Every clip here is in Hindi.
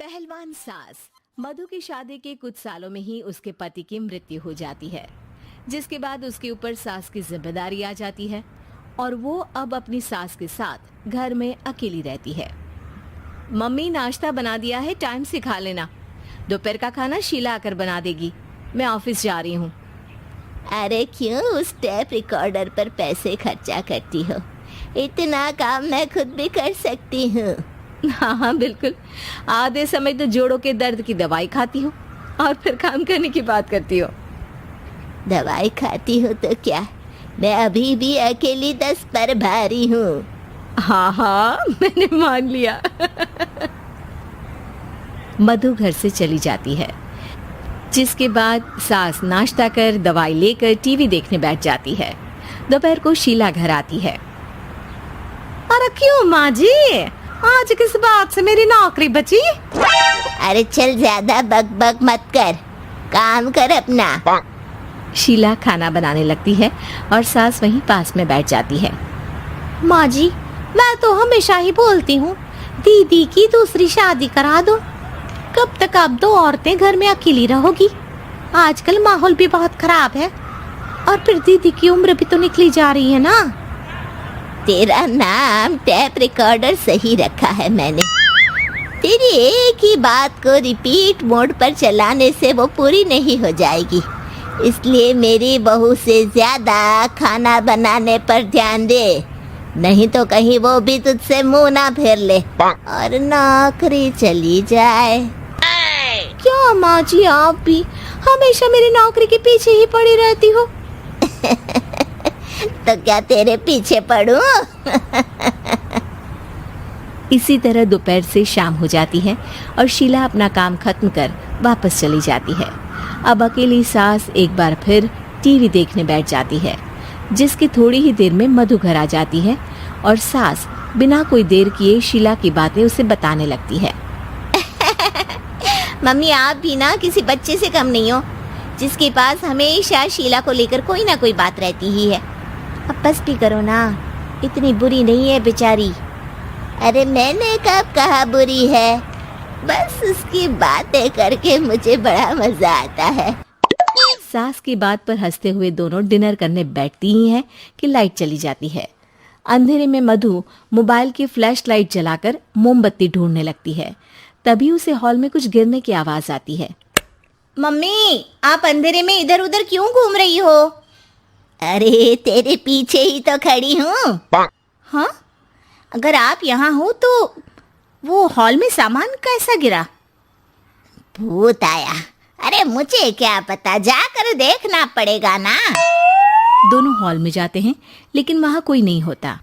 पहलवान सास मधु की शादी के कुछ सालों में ही उसके पति की मृत्यु हो जाती है, जिसके बाद उसके ऊपर सास की जिम्मेदारी आ जाती है और वो अब अपनी सास के साथ घर में अकेली रहती है। मम्मी नाश्ता बना दिया है, टाइम से खा लेना। दोपहर का खाना शीला आकर बना देगी। मैं ऑफिस जा रही हूँ। अरे क्यों उस टेप रिकॉर्डर पर पैसे खर्चा करती हो? इतना काम मैं खुद भी कर सकती हूँ। हाँ हाँ बिल्कुल, आधे समय तो जोड़ों के दर्द की दवाई खाती हूँ और फिर काम करने की बात करती हो। दवाई खाती हो तो क्या, मैं अभी भी अकेली 10 पर भारी हूँ। हाँ हाँ मैंने मान लिया। मधु घर से चली जाती है, जिसके बाद सास नाश्ता कर दवाई लेकर टीवी देखने बैठ जाती है। दोपहर को शीला घर आती है। अरे क्यों माँ जी, आज किस बात से मेरी नौकरी बची? अरे चल, ज्यादा बक बक मत कर, काम कर अपना। शीला खाना बनाने लगती है और सास वहीं पास में बैठ जाती है। माँ जी, मैं तो हमेशा ही बोलती हूँ दीदी की दूसरी शादी करा दो। कब तक आप दो औरतें घर में अकेली रहोगी? आजकल माहौल भी बहुत खराब है और फिर दीदी की उम्र भी तो निकली जा रही है ना। तेरा नाम टेप रिकॉर्डर सही रखा है मैंने। तेरी एक ही बात को रिपीट मोड पर चलाने से वो पूरी नहीं हो जाएगी, इसलिए मेरी बहू से ज्यादा खाना बनाने पर ध्यान दे, नहीं तो कहीं वो भी तुझसे मुंह ना फेर ले और नौकरी चली जाए। क्या माँ जी, आप भी हमेशा मेरी नौकरी के पीछे ही पड़ी रहती हो? तो क्या तेरे पीछे पड़ूं? इसी तरह दोपहर से शाम हो जाती है और शीला अपना काम खत्म कर वापस चली जाती है। अब अकेली सास एक बार फिर टीवी देखने बैठ जाती है, जिसकी थोड़ी ही देर में मधु घर आ जाती है और सास बिना कोई देर किए शीला की बातें उसे बताने लगती है। मम्मी, आप भी ना किसी बच्चे से कम नहीं हो, जिसके पास हमेशा शीला को लेकर कोई ना कोई बात रहती ही है। अब बस भी करो ना, इतनी बुरी नहीं है बेचारी। अरे मैंने कब कहा बुरी है, बस उसकी बातें करके मुझे बड़ा मजा आता है। सास की बात पर हंसते हुए दोनों डिनर करने बैठती ही हैं कि लाइट चली जाती है। अंधेरे में मधु मोबाइल की फ्लैश लाइट जलाकर मोमबत्ती ढूंढने लगती है। तभी उसे हॉल में कुछ गिरने की आवाज आती है। मम्मी, आप अंधेरे में इधर उधर क्यों घूम रही हो? अरे तेरे पीछे ही तो खड़ी हूँ। हाँ, अगर आप यहाँ हो तो वो हॉल में सामान कैसा गिरा? भूत आया। अरे मुझे क्या पता, जाकर देखना पड़ेगा ना। दोनों हॉल में जाते हैं, लेकिन वहां कोई नहीं होता।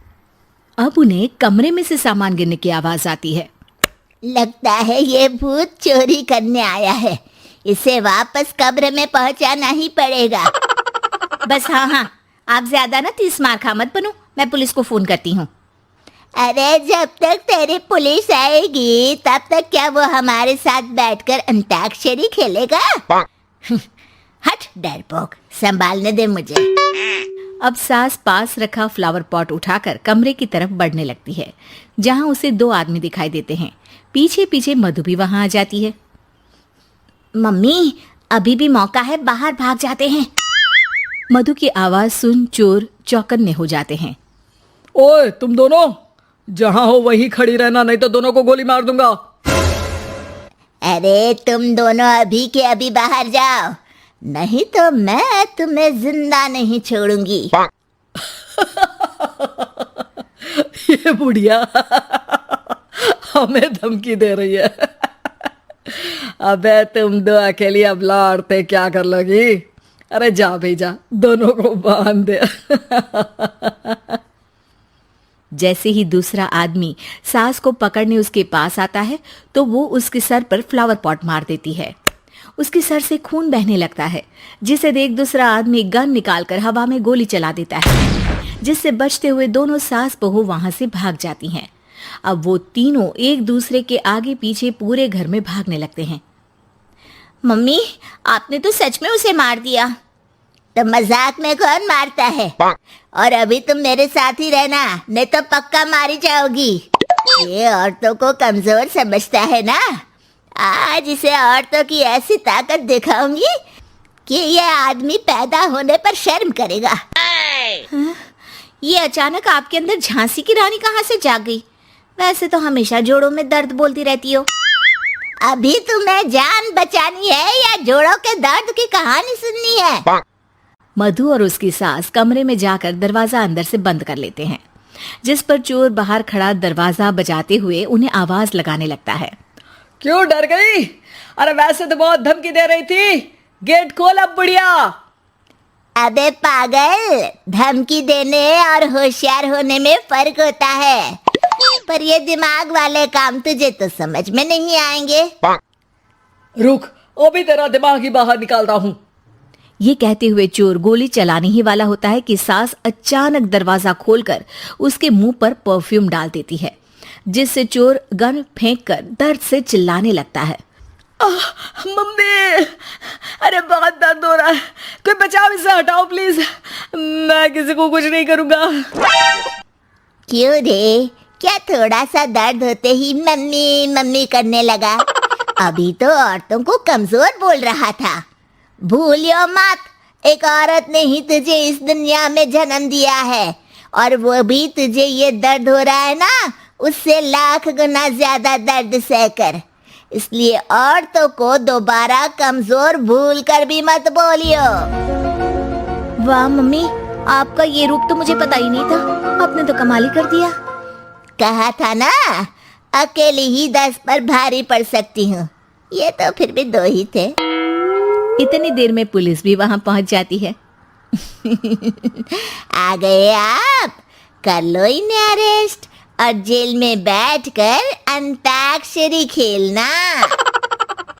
अब उन्हें कमरे में से सामान गिरने की आवाज आती है। लगता है ये भूत चोरी करने आया है, इसे वापस कब्र में पहुंचाना ही पड़ेगा। बस हाँ, आप ज्यादा ना 30 मार खा मत बनो, मैं पुलिस को फोन करती हूँ। अरे जब तक तेरी पुलिस आएगी तब तक क्या वो हमारे साथ बैठकर अंताक्षरी खेलेगा? हट डरपोक, संभालने दे मुझे। अब सास पास रखा फ्लावर पॉट उठाकर कमरे की तरफ बढ़ने लगती है, जहाँ उसे 2 आदमी दिखाई देते हैं। पीछे पीछे मधु भी वहां आ जाती है। मम्मी, अभी भी मौका है, बाहर भाग जाते हैं। मधु की आवाज सुन चोर चौकन्ने हो जाते हैं। ओए तुम दोनों, जहां हो वहीं खड़ी रहना, नहीं तो दोनों को गोली मार दूंगा। अरे तुम दोनों अभी के अभी बाहर जाओ, नहीं तो मैं तुम्हें जिंदा नहीं छोड़ूंगी। ये बुढ़िया हमें धमकी दे रही है। अबे तुम दो अकेली अबला औरतें क्या कर लोगी? अरे जा भेजा, दोनों को बांध दे। जैसे ही दूसरा आदमी सास को पकड़ने उसके पास आता है तो वो उसके सर पर फ्लावर पॉट मार देती है। उसके सर से खून बहने लगता है, जिसे देख दूसरा आदमी गन निकालकर हवा में गोली चला देता है, जिससे बचते हुए दोनों सास बहू वहां से भाग जाती हैं। अब वो तीनों एक दूसरे के आगे पीछे पूरे घर में भागने लगते हैं। मम्मी, आपने तो सच में उसे मार दिया। तो मजाक में कौन मारता है? और अभी तुम मेरे साथ ही रहना, नहीं तो पक्का मारी जाओगी। ये औरतों को कमजोर समझता है ना। आज इसे औरतों की ऐसी ताकत दिखाऊंगी कि ये आदमी पैदा होने पर शर्म करेगा। ये अचानक आपके अंदर झांसी की रानी कहाँ से जाग गई? वैसे तो हमेशा जोड़ों में दर्द बोलती रहती हो। अभी तुम्हें जान बचानी है या जोड़ों के दर्द की कहानी सुननी है? मधु और उसकी सास कमरे में जाकर दरवाजा अंदर से बंद कर लेते हैं, जिस पर चोर बाहर खड़ा दरवाजा बजाते हुए उन्हें आवाज लगाने लगता है। क्यों डर गई? अरे वैसे तो बहुत धमकी दे रही थी, गेट खोल अब बुढ़िया। अबे पागल, धमकी देने और होशियार होने में फर्क होता है, पर ये दिमाग वाले काम तुझे तो समझ में नहीं आएंगे। रुक, अभी तेरा दिमाग ही बाहर निकालता हूँ। ये कहते हुए चोर गोली चलाने ही वाला होता है कि सास अचानक दरवाजा खोलकर उसके मुंह पर परफ्यूम डाल देती है, जिससे चोर गन फेंककर दर्द से चिल्लाने लगता है। मम्मी, अरे बहुत दर्द हो रहा है, कोई बचाओ, इसे हटाओ प्लीज, मैं किसी को कुछ नहीं करूंगा। क्यों रे, क्या थोड़ा सा दर्द होते ही मम्मी मम्मी करने लगा? अभी तो औरतों को कमजोर बोल रहा था। भूलियो मत, एक औरत ने ही तुझे इस दुनिया में जन्म दिया है, और वो भी तुझे ये दर्द हो रहा है ना, उससे लाख गुना ज्यादा दर्द सहकर। इसलिए औरतों को दोबारा कमजोर भूल कर भी मत बोलियो। वाह मम्मी, आपका ये रूप तो मुझे पता ही नहीं था, आपने तो कमाल ही कर दिया। कहा था ना, अकेली ही 10 पर भारी पड़ सकती हूँ, ये तो फिर भी 2 ही थे। इतनी देर में पुलिस भी वहां पहुंच जाती है। आ गए आप, कर लो इन्हें अरेस्ट और जेल में बैठकर अंताक्षरी खेलना।